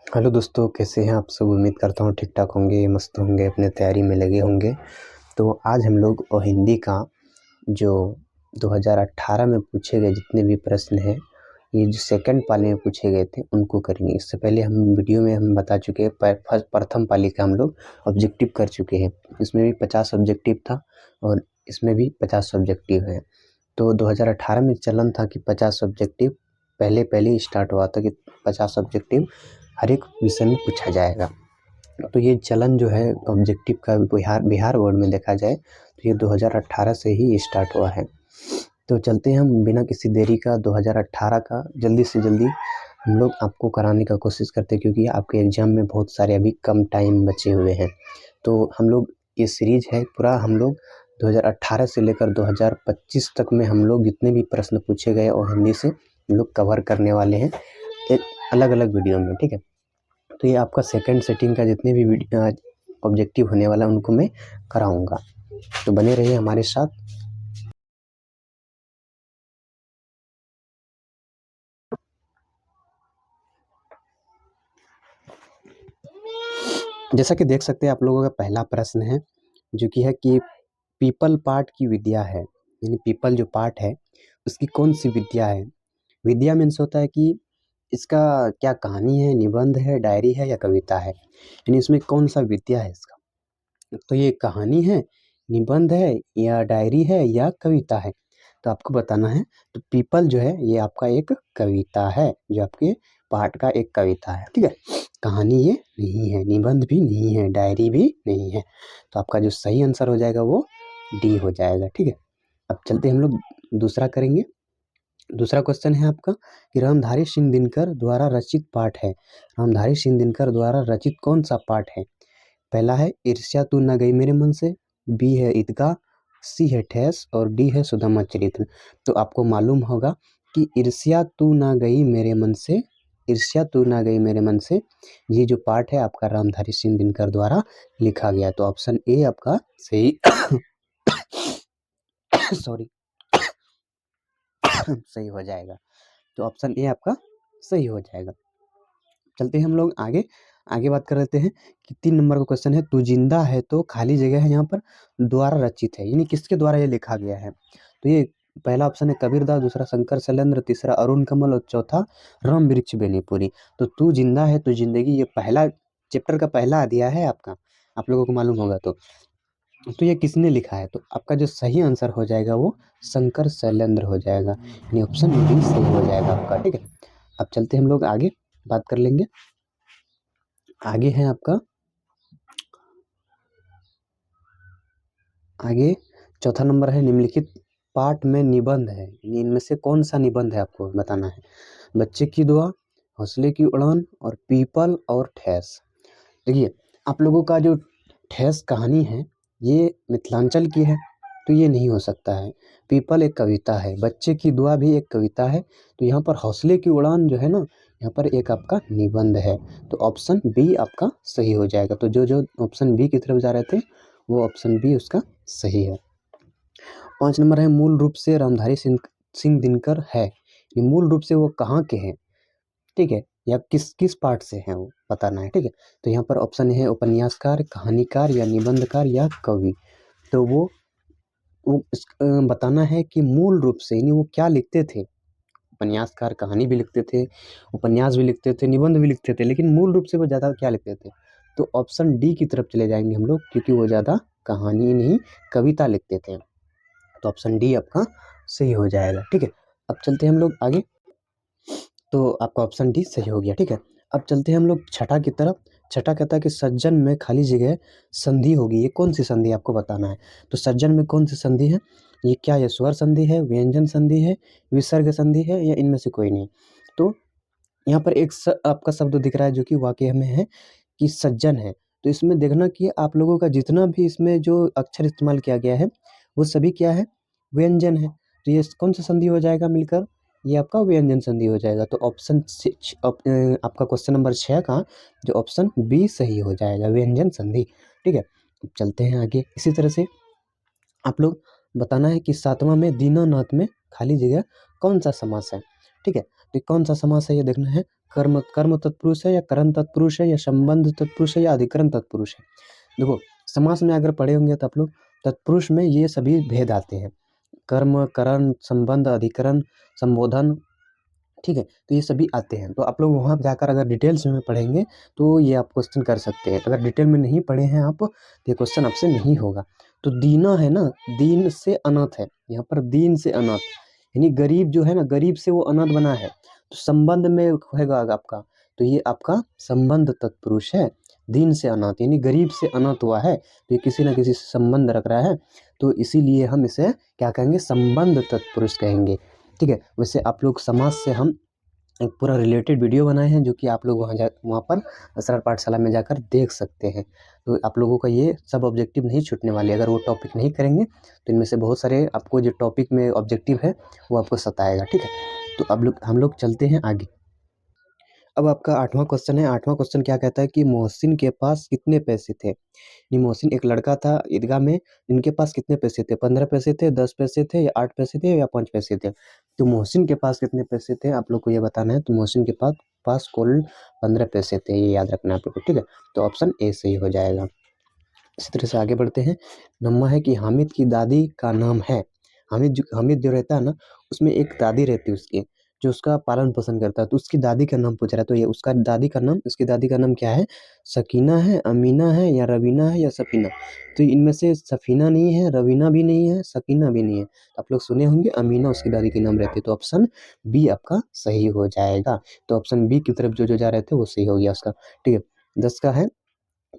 Hello दोस्तों, कैसे हैं आप सब। उम्मीद करता हूँ ठीक ठाक होंगे, मस्त होंगे, अपने तैयारी में लगे होंगे। तो आज हम लोग हिंदी का जो 2018 में पूछे गए जितने भी प्रश्न हैं, ये जो सेकंड पाली में पूछे गए थे उनको करेंगे। इससे पहले हम वीडियो में हम बता चुके हैं, प्रथम पाली का हम लोग ऑब्जेक्टिव कर चुके हैं। इसमें भी 50 ऑब्जेक्टिव था और इसमें भी 50 ऑब्जेक्टिव है। तो 2018 में चलन था कि 50 ऑब्जेक्टिव पहले ही स्टार्ट हुआ था कि 50 ऑब्जेक्टिव हर एक विषय में पूछा जाएगा। तो ये चलन जो है ऑब्जेक्टिव का बिहार बोर्ड में देखा जाए तो ये 2018 से ही स्टार्ट हुआ है। तो चलते हैं हम बिना किसी देरी का 2018 का जल्दी से जल्दी हम लोग आपको कराने का कोशिश करते हैं, क्योंकि आपके एग्ज़ाम में बहुत सारे अभी कम टाइम बचे हुए हैं। तो हम लोग ये सीरीज है पूरा, हम लोग 2018 से लेकर 2025 तक में हम लोग जितने भी प्रश्न पूछे गए और हिंदी से हम लोग कवर करने वाले हैं एक अलग अलग वीडियो में, ठीक है। तो ये आपका सेकंड सेटिंग का जितने भी ऑब्जेक्टिव होने वाला उनको मैं कराऊंगा, तो बने रहिए हमारे साथ। जैसा कि देख सकते हैं आप लोगों का पहला प्रश्न है जो कि है कि पीपल पाठ की विद्या है, यानी पीपल जो पाठ है उसकी कौन सी विद्या है। विद्या मीन्स होता है कि इसका क्या कहानी है, निबंध है, डायरी है या कविता है, यानी इसमें कौन सा विद्या है इसका। तो ये कहानी है, निबंध है या डायरी है या कविता है, तो आपको बताना है। तो पीपल जो है ये आपका एक कविता है, जो आपके पाठ का एक कविता है, ठीक है। कहानी ये नहीं है, निबंध भी नहीं है, डायरी भी नहीं है। तो आपका जो सही आंसर हो जाएगा वो डी हो जाएगा, ठीक है। अब चलते हम लोग दूसरा करेंगे। दूसरा क्वेश्चन है आपका कि रामधारी सिंह दिनकर द्वारा रचित पाठ है। रामधारी सिंह दिनकर द्वारा रचित कौन सा पाठ है। पहला है ईर्ष्या तू न गई मेरे मन से, बी है ईदगाह, सी है ठेस और डी है सुदामा चरित्र। तो आपको मालूम होगा कि ईर्ष्या तू न गई मेरे मन से, ईर्ष्या तू न गई मेरे मन से, ये जो पाठ है आपका रामधारी सिंह दिनकर द्वारा लिखा गया। तो ऑप्शन ए आपका सही सॉरी सही हो जाएगा। तो ऑप्शन ए आपका सही हो जाएगा। चलते हैं हम लोग आगे आगे बात कर लेते हैं कि 3 नंबर का क्वेश्चन है, तू जिंदा है तो खाली जगह है यहाँ पर द्वारा रचित है, यानी किसके द्वारा ये लिखा गया है। तो ये पहला ऑप्शन है कबीरदास, दूसरा शंकर शैलेंद्र, तीसरा अरुण कमल और चौथा राम वृक्ष बेनीपुरी। तो तू जिंदा है तो जिंदगी, ये पहला चैप्टर का पहला अध्याय है आपका, आप लोगों को मालूम होगा। तो ये किसने लिखा है, तो आपका जो सही आंसर हो जाएगा वो शंकर शैलेंद्र हो जाएगा, यानी ऑप्शन बी सही हो जाएगा आपका, ठीक है। अब चलते हम लोग आगे बात कर लेंगे। आगे है आपका, आगे चौथा नंबर है निम्नलिखित पाठ में निबंध है, यानी इनमें से कौन सा निबंध है आपको बताना है। बच्चे की दुआ, हौसले की उड़ान और पीपल और ठेस। देखिए आप लोगों का जो ठेस कहानी है ये मिथिलांचल की है, तो ये नहीं हो सकता है। पीपल एक कविता है, बच्चे की दुआ भी एक कविता है, तो यहाँ पर हौसले की उड़ान जो है ना, यहाँ पर एक आपका निबंध है। तो ऑप्शन बी आपका सही हो जाएगा। तो जो जो ऑप्शन बी की तरफ जा रहे थे वो ऑप्शन बी उसका सही है। 5 नंबर है मूल रूप से रामधारी सिंह सिंह दिनकर है, ये मूल रूप से वो कहाँ के हैं, ठीक है, या किस किस पार्ट से हैं वो बताना है, ठीक है। तो यहाँ पर ऑप्शन है उपन्यासकार, कहानीकार या निबंधकार या कवि। तो बताना है कि मूल रूप से यानी वो क्या लिखते थे। उपन्यासकार कहानी भी लिखते थे, उपन्यास भी लिखते थे, निबंध भी लिखते थे, लेकिन मूल रूप से वो ज़्यादा क्या लिखते थे। तो ऑप्शन डी की तरफ चले जाएंगे हम लोग, क्योंकि वो ज़्यादा कहानी नहीं कविता लिखते थे। तो ऑप्शन डी आपका सही हो जाएगा, ठीक है। अब चलते हैं हम लोग आगे। तो आपका ऑप्शन डी सही हो गया, ठीक है। अब चलते हैं हम लोग छठा की तरफ। छठा कहता है कि सज्जन में खाली जगह संधि होगी, ये कौन सी संधि आपको बताना है। तो सज्जन में कौन सी संधि है, ये क्या है, स्वर संधि है, व्यंजन संधि है, विसर्ग संधि है या इनमें से कोई नहीं। तो यहाँ पर एक आपका शब्द दिख रहा है जो कि वाक्य में है कि सज्जन है। तो इसमें देखना कि आप लोगों का जितना भी इसमें जो अक्षर इस्तेमाल किया गया है वो सभी क्या है, व्यंजन है। तो ये कौन सा संधि हो जाएगा मिलकर, ये आपका व्यंजन संधि हो जाएगा। तो ऑप्शन आपका क्वेश्चन नंबर 6 का जो ऑप्शन बी सही हो जाएगा, व्यंजन संधि, ठीक है। अब चलते हैं आगे। इसी तरह से आप लोग बताना है कि 7वां में दीनानाथ में खाली जगह कौन सा समास है, ठीक है। तो कौन सा समास है ये देखना है। कर्म कर्म तत्पुरुष है या करण तत्पुरुष है या संबंध तत्पुरुष है या अधिकरण तत्पुरुष है। देखो समास में अगर पढ़े होंगे तो आप लोग, तत्पुरुष में ये सभी भेद आते हैं, कर्म, करण, संबंध, अधिकरण, संबोधन, ठीक है, तो ये सभी आते हैं। तो आप लोग वहाँ जाकर अगर डिटेल्स में पढ़ेंगे तो ये आप क्वेश्चन कर सकते हैं। अगर डिटेल में नहीं पढ़े हैं आप तो ये क्वेश्चन आपसे नहीं होगा। तो दीना है ना, दीन से अनाथ है, यहाँ पर दीन से अनाथ यानी गरीब जो है ना, गरीब से वो अनाथ बना है। तो संबंध में होगा आपका, तो ये आपका संबंध तत्पुरुष है। दीन से अनाथ यानी गरीब से अनाथ हुआ है, तो ये किसी ना किसी से संबंध रख रहा है, तो इसीलिए हम इसे क्या कहेंगे, संबंध तत्पुरुष कहेंगे। ठीक है, वैसे आप लोग समाज से हम एक पूरा रिलेटेड वीडियो बनाए हैं, जो कि आप लोग वहाँ पर सरल पाठशाला में जाकर देख सकते हैं। तो आप लोगों का ये सब ऑब्जेक्टिव नहीं छूटने वाले। अगर वो टॉपिक नहीं करेंगे तो इनमें से बहुत सारे आपको जो टॉपिक में ऑब्जेक्टिव है वो आपको सताएगा। ठीक है, तो अब हम लोग चलते हैं आगे। अब आपका 8वां क्वेश्चन है। 8वां क्वेश्चन क्या कहता है कि मोहसिन के पास कितने पैसे थे। ये मोहसिन एक लड़का था ईदगाह में, इनके पास कितने पैसे थे, 15 पैसे थे, 10 पैसे थे, या 8 पैसे थे, या 5 पैसे थे। तो मोहसिन के पास कितने पैसे थे आप लोग को ये बताना है। तो मोहसिन के पास कुल 15 पैसे थे, ये याद रखना है आप लोग को। ठीक है, तो ऑप्शन ए सही हो जाएगा। इसी तरह से आगे बढ़ते हैं। नम्मा है कि हामिद की दादी का नाम है। हामिद जो रहता है ना, उसमें एक दादी रहती है उसकी, जो उसका पालन पोषण करता है। तो उसकी दादी का नाम पूछ रहा है, तो ये उसकी दादी का नाम क्या है, सकीना है, अमीना है, या रवीना है, या सफीना। तो इनमें से सफीना नहीं है, रवीना भी नहीं है, सकीना भी नहीं है। तो आप लोग सुने होंगे अमीना उसकी दादी के नाम रहती है। तो ऑप्शन बी आपका सही हो जाएगा। तो ऑप्शन बी की तरफ जो जा रहे थे वो सही हो गया उसका। ठीक है, 10 का है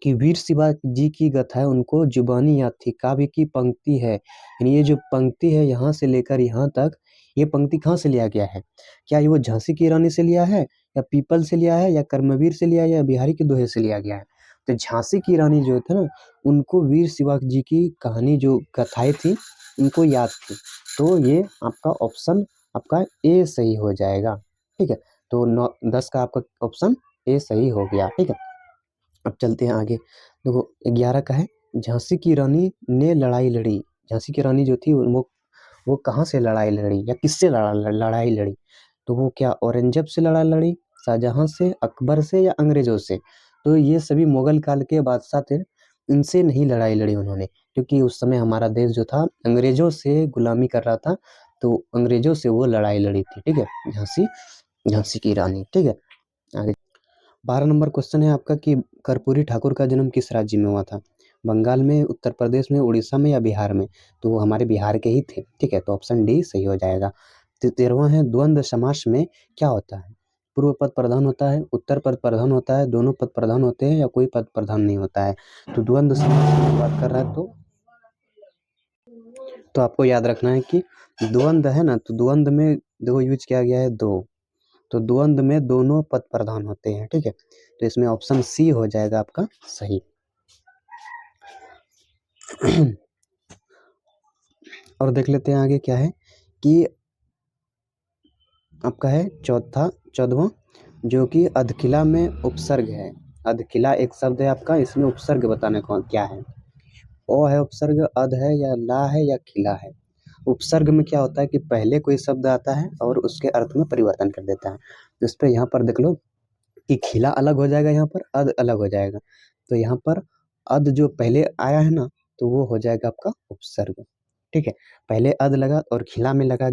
कि वीर शिवा जी की गाथाएं उनको जुबानी याद थी। काव्य की पंक्ति है, यानी ये जो पंक्ति है यहाँ से लेकर यहाँ तक, ये पंक्ति कहाँ से लिया गया है। क्या ये वो झांसी की रानी से लिया है, या पीपल से लिया है, या कर्मवीर से लिया है, या बिहारी के दोहे से लिया गया है। तो झांसी की रानी जो थे ना, उनको वीर शिवा जी की कहानी जो कथाएं थी उनको याद थी। तो ये आपका ऑप्शन आपका ए सही हो जाएगा। ठीक है, तो 10 का आपका ऑप्शन ए सही हो गया। ठीक है, अब चलते हैं आगे। देखो 11 का है, झांसी की रानी ने लड़ाई लड़ी। झांसी की रानी जो थी वो कहाँ से लड़ाई लड़ी, या किससे लड़ाई लड़ी। तो वो क्या औरंगजेब से लड़ाई लड़ी, शाहजहां से, अकबर से, या अंग्रेजों से। तो ये सभी मुगल काल के बादशाह थे, इनसे नहीं लड़ाई लड़ी उन्होंने, क्योंकि उस समय हमारा देश जो था अंग्रेजों से गुलामी कर रहा था, तो अंग्रेजों से वो लड़ाई लड़ी थी। ठीक है, झांसी की रानी। ठीक है, आगे 12 नंबर क्वेश्चन है आपका कि कर्पूरी ठाकुर का जन्म किस राज्य में हुआ था। बंगाल में, उत्तर प्रदेश में, उड़ीसा में, या बिहार में। तो वो हमारे बिहार के ही थे। ठीक है, तो ऑप्शन डी सही हो जाएगा। 13वां है, द्वंद्व समास में क्या होता है। पूर्व पद प्रधान होता है, उत्तर पद प्रधान होता है, दोनों पद प्रधान होते हैं, या कोई पद प्रधान नहीं होता है। तो द्वंद्व समास की बात कर रहा है तो आपको याद रखना है कि द्वंद्व है ना, तो द्वंद्व में देखो यूज किया गया है दो, तो द्वंद्व में दोनों पद प्रधान होते हैं। ठीक है, तो इसमें ऑप्शन सी हो जाएगा आपका सही। और देख लेते हैं आगे क्या है कि आपका है 14वां, जो कि अधकिला में उपसर्ग है। अधकिला एक शब्द है आपका, इसमें उपसर्ग बताने कौन क्या है। ओ है उपसर्ग, अध है, या ला है, या खिला है। उपसर्ग में क्या होता है कि पहले कोई शब्द आता है और उसके अर्थ में परिवर्तन कर देता है। तो इस पे यहाँ पर देख लो कि खिला अलग हो जाएगा, यहाँ पर अध अलग हो जाएगा। तो यहाँ पर अध जो पहले आया है ना, तो वो हो जाएगा आपका उपसर्ग। ठीक है, पहले अध लगा और खिला में लगा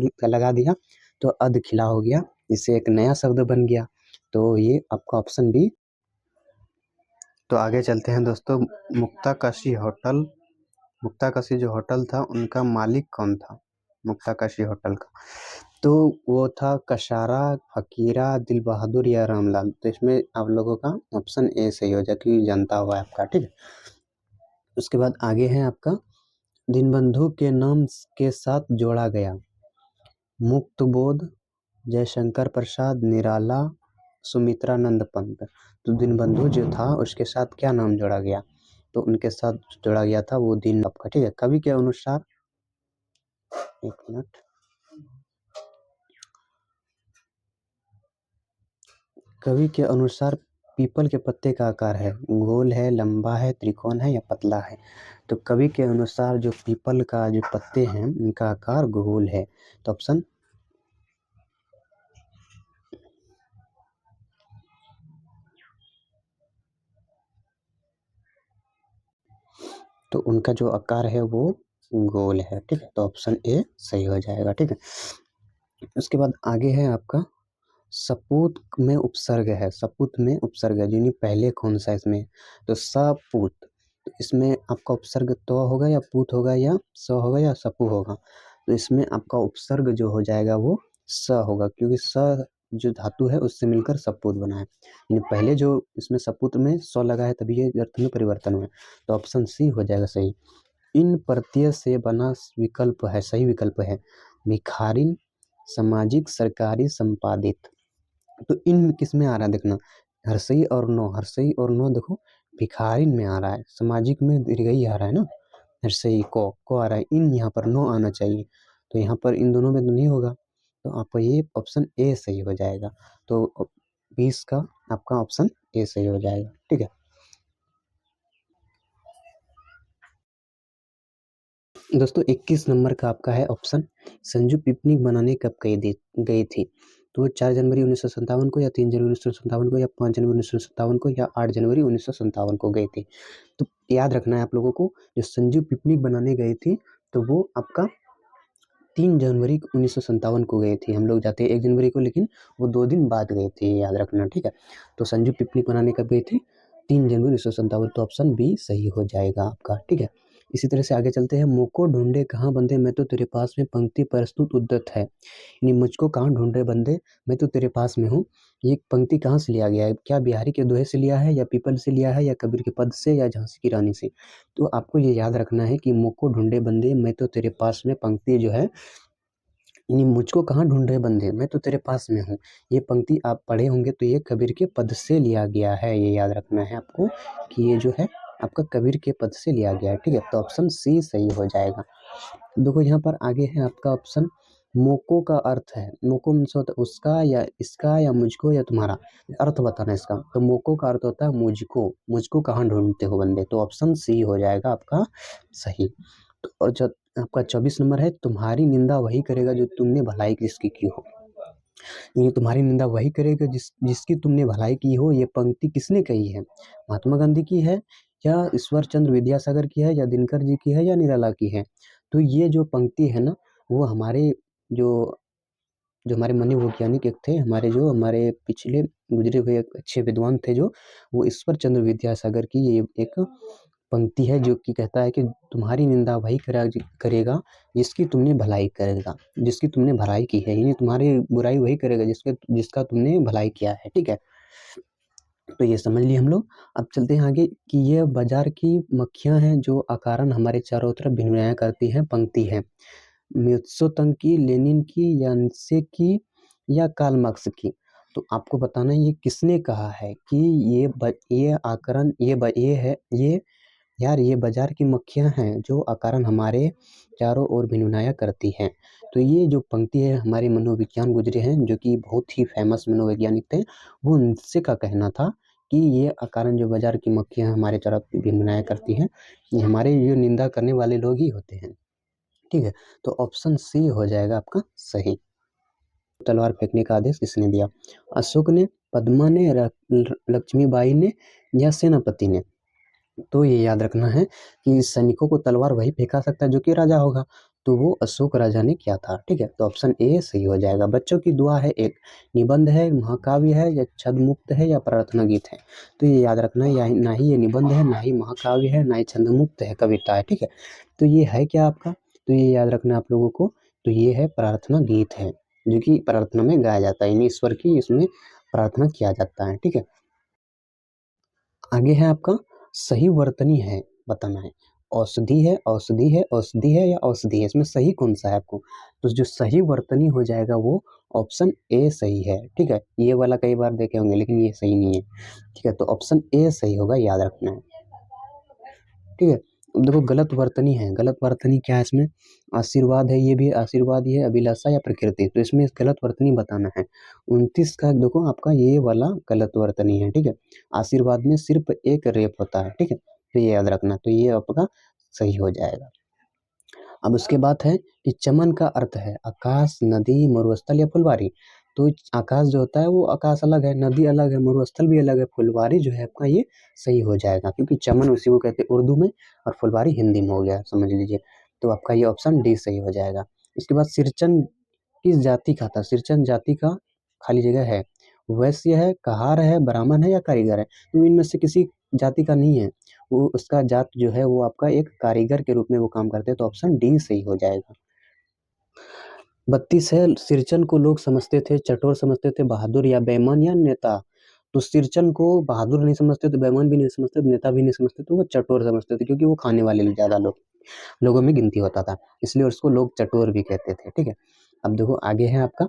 दिया, तो अध खिला हो गया, इससे एक नया शब्द बन गया। तो ये आपका ऑप्शन बी। तो आगे चलते हैं दोस्तों। मुक्ताकाशी जो होटल था उनका मालिक कौन था, मुक्ताकाशी होटल का। तो वो था कशारा, फकीरा, दिल बहादुर, या रामलाल। तो इसमें आप लोगों का ऑप्शन ए सही हो जाए, क्योंकि जनता हुआ है आपका। ठीक है, उसके बाद आगे है आपका दीनबंधु के नाम के साथ जोड़ा गया। मुक्त बोध, जयशंकर प्रसाद, निराला, सुमित्रानंद पंत। तो दीनबंधु जो था उसके साथ क्या नाम जोड़ा गया, तो उनके साथ जोड़ा गया था वो दीन आपका। ठीक है, कवि के अनुसार, एक मिनट, कवि के अनुसार पीपल के पत्ते का आकार है, गोल है, लंबा है, त्रिकोण है, या पतला है। तो कवि के अनुसार जो पीपल का जो पत्ते हैं उनका आकार गोल है। तो ऑप्शन तो उनका जो आकार है वो गोल है, ठीक है। तो ऑप्शन ए सही हो जाएगा, ठीक है। उसके बाद आगे है आपका सपूत में उपसर्ग है, सपूत में उपसर्ग है, यानी पहले कौन सा इसमें, तो सपूत। तो इसमें आपका उपसर्ग तो होगा या पूत होगा या स होगा या सपू होगा। तो इसमें आपका उपसर्ग जो हो जाएगा वो स होगा, क्योंकि स जो धातु है उससे मिलकर सपूत बना है, यानी पहले जो इसमें सपूत में स लगा है तभी ये अर्थ में परिवर्तन हुआ है। तो ऑप्शन सी हो जाएगा सही। इन प्रत्यय से बना विकल्प है, सही विकल्प है भिखारिन, सामाजिक, सरकारी, संपादित। तो इन किस में आ रहा है देखना, हर्षई और नो, हर्षई और नो देखो भिखारिन में आ रहा है, सामाजिक में दीर्घई आ रहा है ना, हर्षई को आ रहा है, इन यहाँ पर नो आना चाहिए। तो यहाँ पर इन दोनों में तो नहीं होगा, तो आपका ये ऑप्शन ए सही हो जाएगा। तो 20 का आपका ऑप्शन ए सही हो जाएगा, ठीक है। दोस्तों 21 नंबर का आपका है ऑप्शन, संजू पिकनिक बनाने कब गई थी। तो 4 जनवरी 1957 को या 3 जनवरी 1957 को या 5 जनवरी 1957 को या 8 जनवरी 1957 को गई थी। तो याद रखना है आप लोगों को, जो संजू पिकनिक बनाने गई थी तो वो आपका 3 जनवरी 1957 को गए थे। हम लोग जाते 1 जनवरी को, लेकिन वो 2 दिन बाद गए थे, याद रखना, ठीक है। तो संजू पिकनिक बनाने कब गए थे, 3 जनवरी 1957। तो ऑप्शन बी सही हो जाएगा आपका, ठीक है। इसी तरह से आगे चलते हैं। मुझको ढूंढे कहाँ बंदे मैं तो तेरे पास में, पंक्ति प्रस्तुत उद्दत है, यानी मुझको कहाँ ढूंढे बंदे मैं तो तेरे पास में हूँ। ये पंक्ति कहाँ से लिया गया है, क्या बिहारी के दोहे से लिया है या पीपल से लिया है या कबीर के पद से या झांसी की रानी से। तो आपको ये याद रखना है कि मुझको ढूंढे बंदे मैं तो तेरे पास में, पंक्ति जो है यानी मुझको कहाँ ढूंढ रहे बंदे मैं तो तेरे पास में हूँ, ये पंक्ति आप पढ़े होंगे तो ये कबीर के पद से लिया गया है, ये याद रखना है आपको कि ये जो है आपका कबीर के पद से लिया गया है, ठीक है। तो ऑप्शन सी सही हो जाएगा। देखो यहाँ पर आगे है आपका ऑप्शन, मोको का अर्थ है, मोको मीन्स होता है उसका या इसका या मुझको या तुम्हारा, अर्थ बताना इसका। तो मोको का अर्थ होता है मुझको, मुझको कहाँ ढूंढते हो बंदे, तो ऑप्शन सी हो जाएगा आपका सही। तो और जब आपका 24 नंबर है, तुम्हारी निंदा वही करेगा जो तुमने भलाई जिसकी की हो, ये तुम्हारी निंदा वही करेगा जिसकी तुमने भलाई की हो। ये पंक्ति किसने कही है, महात्मा गांधी की है या ईश्वर चंद्र विद्यासागर की है या दिनकर जी की है या निराला की है। तो ये जो पंक्ति है ना, वो हमारे जो जो हमारे माननीय वैज्ञानिक एक थे, हमारे पिछले गुजरे हुए एक अच्छे विद्वान थे, जो वो ईश्वर चंद्र विद्यासागर की ये एक पंक्ति है जो कि कहता है कि तुम्हारी निंदा वही करेगा जिसकी तुमने भलाई करेगा, जिसकी तुमने भलाई की है, यानी तुम्हारी बुराई वही करेगा जिसका तुमने भलाई किया है, ठीक है। तो ये समझ लिए हम लोग। अब चलते हैं आगे कि ये बाजार की मक्खियां हैं जो अकारण हमारे चारों तरफ भिनभिनाया करती हैं, पंक्ति है म्युत्सो तंग की, लेनिन की, यान्से की या कार्ल मार्क्स की। तो आपको बताना है ये किसने कहा है कि ये आकरण ये है, ये यार ये बाजार की मक्खियां हैं जो अकारण हमारे चारों ओर भिनभिनाया करती हैं। तो ये जो पंक्ति है हमारे मनोविज्ञान गुजरे हैं जो कि बहुत ही फेमस मनोवैज्ञानिक थे, वो उनसे का कहना था कि ये अकारण जो बाजार की मक्खियां हमारे चारों ओर भिनभिनाया करती हैं, ये हमारे ये निंदा करने वाले लोग ही होते हैं, ठीक है। तो ऑप्शन सी हो जाएगा आपका सही। तलवार फेंकने का आदेश किसने दिया, अशोक ने, पद्मा ने, लक्ष्मीबाई ने या सेनापति ने। तो ये याद रखना है कि सैनिकों को तलवार वही फेंका सकता है जो कि राजा होगा, तो वो अशोक राजा ने किया था, ठीक है। तो ऑप्शन ए सही हो जाएगा। बच्चों की दुआ है एक निबंध है, महाकाव्य है या छंद मुक्त है या प्रार्थना गीत है। तो ये याद रखना है, ना ही ये निबंध है, ना ही महाकाव्य है, ना ही छंद मुक्त है, कविता है, ठीक है। तो ये है क्या आपका, तो ये याद रखना है आप लोगों को, तो ये है प्रार्थना गीत है जो कि प्रार्थना में गाया जाता है, यानी ईश्वर की इसमें प्रार्थना किया जाता है, ठीक है। आगे है आपका सही वर्तनी है, बताना है औषधि है, औषधि है, औषधि है या औषधि है, इसमें सही कौन सा है आपको। तो जो सही वर्तनी हो जाएगा वो ऑप्शन ए सही है, ठीक है। ये वाला कई बार देखे होंगे लेकिन ये सही नहीं है, ठीक है। तो ऑप्शन ए सही होगा, याद रखना है, ठीक है। अब देखो गलत वर्तनी है, गलत वर्तनी क्या है इसमें, आशीर्वाद है, ये भी आशीर्वाद ही है, अभिलाषा या प्रकृति। तो इसमें गलत वर्तनी बताना है। 29 का देखो आपका ये वाला गलत वर्तनी है, ठीक है। आशीर्वाद में सिर्फ एक रेप होता है, ठीक है, तो ये याद रखना, तो ये आपका सही हो जाएगा। अब उसके बाद है कि चमन का अर्थ है आकाश, नदी, मरुस्थल या फुलवारी। तो आकाश जो होता है वो आकाश अलग है, नदी अलग है, मरुस्थल भी अलग है। फुलवारी जो है आपका ये सही हो जाएगा, क्योंकि चमन उसी को कहते हैं उर्दू में और फुलवारी हिंदी में हो गया, समझ लीजिए। तो आपका ये ऑप्शन डी सही हो जाएगा। इसके बाद सिरचन किस जाति का था? सिरचन जाति का खाली जगह है, वैश्य है, कहार है, ब्राह्मण है या कारीगर है? तो इनमें से किसी जाति का नहीं है, वो उसका जात जो है वो आपका एक कारीगर के रूप में वो काम करते हैं। तो ऑप्शन डी सही हो जाएगा। 32 है, सिरचन को लोग समझते थे, चटोर समझते थे, बहादुर या बेईमान या नेता? तो सिरचन को बहादुर नहीं समझते थे, बेईमान भी नहीं समझते थे, नेता भी नहीं समझते थे, वो चटोर समझते थे, क्योंकि वो खाने वाले ज्यादा लोगों में गिनती होता था, इसलिए उसको लोग चटोर भी कहते थे। ठीक है, अब देखो आगे है आपका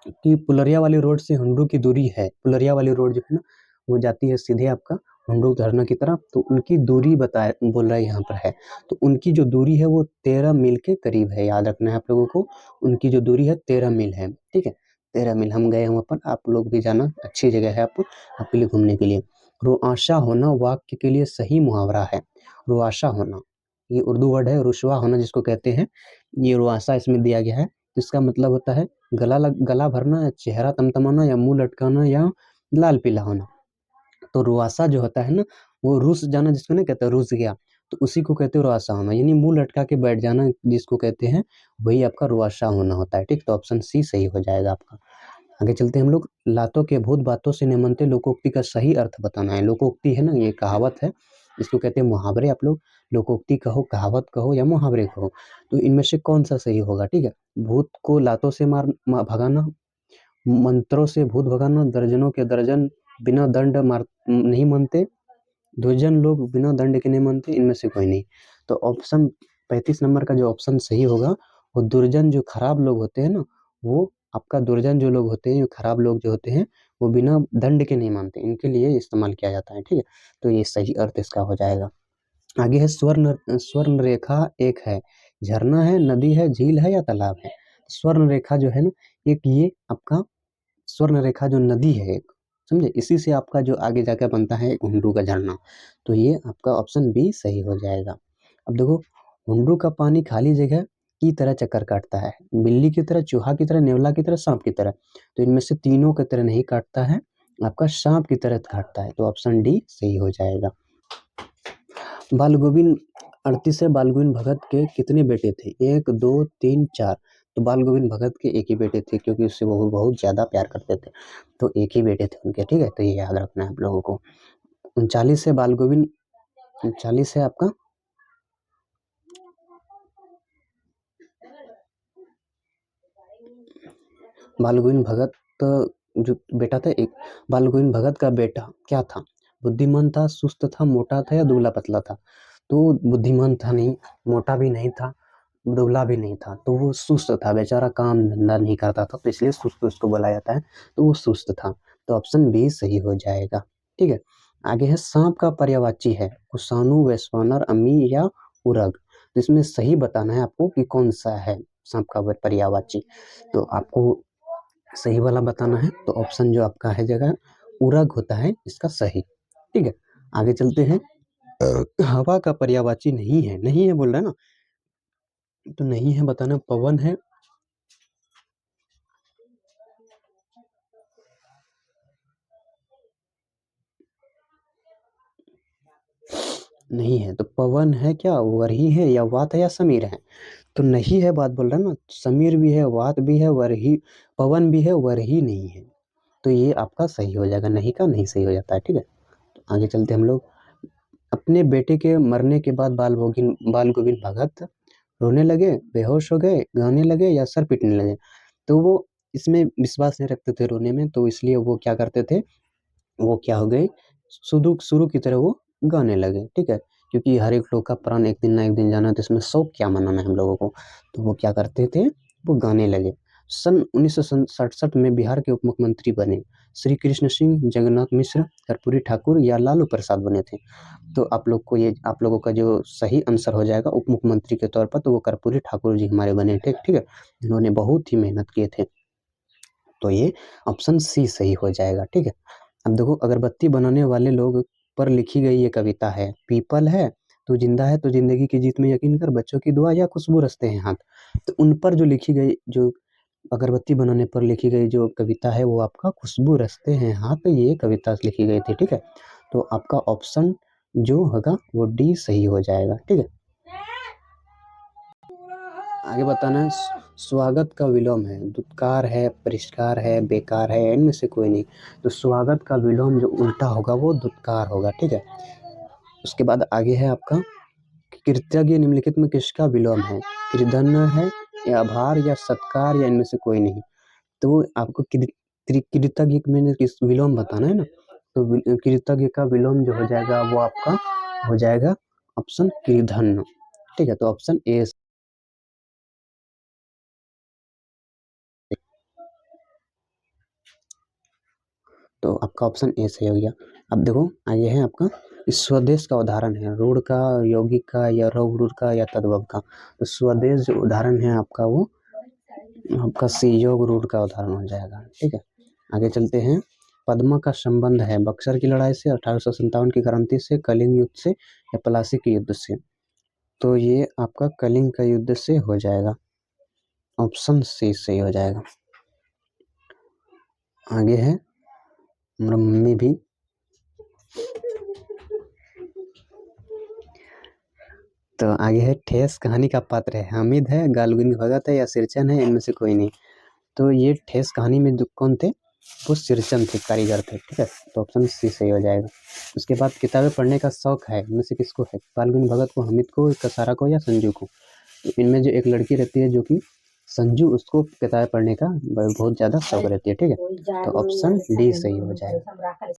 कि पुलरिया वाली रोड से हुंडरू की दूरी है। पुलरिया वाली रोड जो है ना वो जाती है सीधे आपका हुंडरू झरना की तरफ, तो उनकी दूरी बताए बोल रहा है यहाँ पर है। तो उनकी जो दूरी है वो 13 मील के करीब है, याद रखना है आप लोगों को। उनकी जो दूरी है 13 मील है। ठीक है, 13 मील हम गए वहाँ पर, आप लोग भी जाना, अच्छी जगह है आपके लिए घूमने के लिए। रुआशा होना वाक्य के लिए सही मुहावरा है। रुआशा होना ये उर्दू वर्ड है, रुसवा होना जिसको कहते हैं, ये रुआशा इसमें दिया गया है। तो इसका मतलब होता है गला भरना या चेहरा तमतमाना या मुंह लटकाना या लाल पीला होना। तो रुआसा जो होता है ना वो रूस जाना जिसको नहीं कहते रूस गया, तो उसी को कहते हैं रुआसा होना, यानी मुंह लटका के बैठ जाना जिसको कहते हैं, वही आपका रुआसा होना होता है। ठीक, तो ऑप्शन सी सही हो जाएगा आपका। आगे चलते हैं हम लोग। लातों के भूत बातों से न मनते लोकोक्ति का सही अर्थ बताना है। लोकोक्ति है ना, ये कहावत है, इसको कहते हैं मुहावरे। आप लोग लोकोक्ति कहो, कहावत कहो या मुहावरे कहो, तो इनमें से कौन सा सही होगा? ठीक है, भूत को लातों से भगाना, मंत्रों से भूत भगाना, दर्जनों के दर्जन बिना दंड मार नहीं मानते, दुर्जन लोग बिना दंड के नहीं मानते, इनमें से कोई नहीं। तो ऑप्शन 35 नंबर का जो ऑप्शन सही होगा वो दुर्जन जो खराब लोग होते हैं ना, वो आपका दुर्जन जो लोग होते हैं, जो खराब लोग जो होते हैं, वो बिना दंड के नहीं मानते, इनके लिए इस्तेमाल किया जाता है। ठीक है, तो ये सही अर्थ इसका हो जाएगा। आगे है स्वर्ण रेखा एक है, झरना है, नदी है, झील है या तालाब है? स्वर्ण रेखा जो है ना एक, ये आपका स्वर्ण रेखा जो नदी है एक, समझे, इसी से आपका जो आगे जाकर बनता है हुंडरू का झरना। तो ये आपका ऑप्शन बी सही हो जाएगा। अब देखो, हुंडरू का पानी खाली जगह की तरह चक्कर काटता है, बिल्ली की तरह, चूहा की तरह, नेवला की तरह, सांप की तरह? तो इनमें से तीनों की तरह नहीं काटता है, आपका सांप की तरह काटता है। तो ऑप्शन डी सही हो जाएगा। बाल गोविंद 38 है, बाल गोविंद भगत के कितने बेटे थे? 1 2 3 4। तो बाल गोविंद भगत के एक ही बेटे थे, क्योंकि उससे वो बहुत ज्यादा प्यार करते थे, तो एक ही बेटे थे उनके। ठीक है, तो ये याद रखना है आप लोगों को। 39 है बाल गोविंद, 39 है आपका बाल गोविंद भगत जो बेटा था एक, बाल गोविंद भगत का बेटा क्या था? बुद्धिमान था, सुस्त था, मोटा था या दुबला पतला था? तो बुद्धिमान था नहीं, मोटा भी नहीं था, दुबला भी नहीं था, तो वो सुस्त था, बेचारा काम धंधा नहीं करता था, तो इसलिए सुस्त उसको बोला जाता है, तो वो सुस्त था। तो ऑप्शन बी सही हो जाएगा। ठीक है, आगे है सांप का पर्यायवाची है, कुशानु, वैश्वानर, अमी या उरग? तो इसमें सही बताना है आपको कि कौन सा है सांप का पर्यायवाची। तो आपको सही वाला बताना है, तो ऑप्शन जो आपका है जगह उरग होता है इसका सही। ठीक है, आगे चलते हैं। हवा का पर्यायवाची नहीं है, नहीं है बोल रहा है ना, तो नहीं है बताना। पवन है, नहीं है, तो पवन है क्या, वरही है या वात है या समीर है? तो नहीं है बात बोल रहा है ना, समीर भी है, वात भी है, वरही, पवन भी है, वरही नहीं है। तो ये आपका सही हो जाएगा, नहीं का नहीं सही हो जाता है। ठीक है, तो आगे चलते हम लोग। अपने बेटे के मरने के बाद बाल गोविंद भगत रोने लगे, बेहोश हो गए, गाने लगे या सर पीटने लगे? तो वो इसमें विश्वास नहीं रखते थे रोने में, तो इसलिए वो क्या करते थे, वो क्या हो गए, शुरू शुरू की तरह वो गाने लगे। ठीक है, क्योंकि हर एक लोग का प्राण एक दिन ना एक दिन जाना है, तो इसमें शौक क्या मनाना है हम लोगों को, तो वो क्या करते थे, वो गाने लगे। सन 1967 में बिहार के उप मुख्यमंत्री बने श्री कृष्ण सिंह, जगन्नाथ मिश्र, कर्पूरी ठाकुर या लालू प्रसाद बने थे? तो आप लोगों का जो सही आंसर हो जाएगा उप मुख्यमंत्री के तौर पर, तो वो कर्पूरी ठाकुर जी हमारे बने थे। ठीक है, जिन्होंने बहुत ही मेहनत किए थे, तो ये ऑप्शन सी सही हो जाएगा। ठीक है, अब देखो, अगरबत्ती बनाने वाले लोग पर लिखी गई ये कविता है, पीपल है, तू जिंदा है तो जिंदगी की जीत में यकीन कर, बच्चों की दुआ या खुशबू रचते हैं हाथ? तो उन पर जो लिखी गई जो अगरबत्ती बनाने पर लिखी गई जो कविता है वो आपका खुशबू रचते हैं हाथ, ये कविता लिखी गई थी। ठीक है, तो आपका ऑप्शन जो होगा वो डी सही हो जाएगा। ठीक है, आगे बताना है स्वागत का विलोम है, दुत्कार है, परिष्कार है, बेकार है, इनमें से कोई नहीं। तो स्वागत का विलोम जो उल्टा होगा वो दुत्कार होगा। ठीक है, उसके बाद आगे है आपका कृतज्ञ निम्नलिखित में किसका विलोम है, कृतज्ञ है या आभार या सत्कार या इनमें से कोई नहीं। तो आपको कृतज्ञ में किस विलोम बताना है ना, तो कृतज्ञ का विलोम जो हो जाएगा वो आपका हो जाएगा ऑप्शन कृधन। ठीक है, तो ऑप्शन ए। तो आपका ऑप्शन ए सही हो गया। अब देखो आगे है आपका स्वदेश का उदाहरण है, रूढ़ का, यौगिक का या रौरूढ़ का या तद्भव का। तो स्वदेश जो उदाहरण है आपका वो आपका सी योग रूढ़ का उदाहरण हो जाएगा। ठीक है, आगे चलते हैं। पद्मा का संबंध है बक्सर की लड़ाई से, 1857 की क्रांति से, कलिंग युद्ध से या प्लासी के युद्ध से। तो ये आपका कलिंग का युद्ध से हो जाएगा, ऑप्शन सी सही हो जाएगा। आगे है हमारा मम्मी भी तो आगे है ठेस कहानी का पात्र है, हामिद है, गालगुनी भगत है या सिरचन है, इनमें से कोई नहीं। तो ये ठेस कहानी में जो कौन थे वो सिरचन थे, कारीगर थे। ठीक है, तो ऑप्शन सी सही हो जाएगा। उसके बाद किताबें पढ़ने का शौक है, इनमें से किसको है, गालगुनी भगत को, हामिद को, कसारा को या संजू को। तो इनमें जो एक लड़की रहती है जो कि संजू, उसको किताबें पढ़ने का बहुत ज़्यादा शौक रहती है। ठीक है, तो ऑप्शन डी सही हो जाएगा।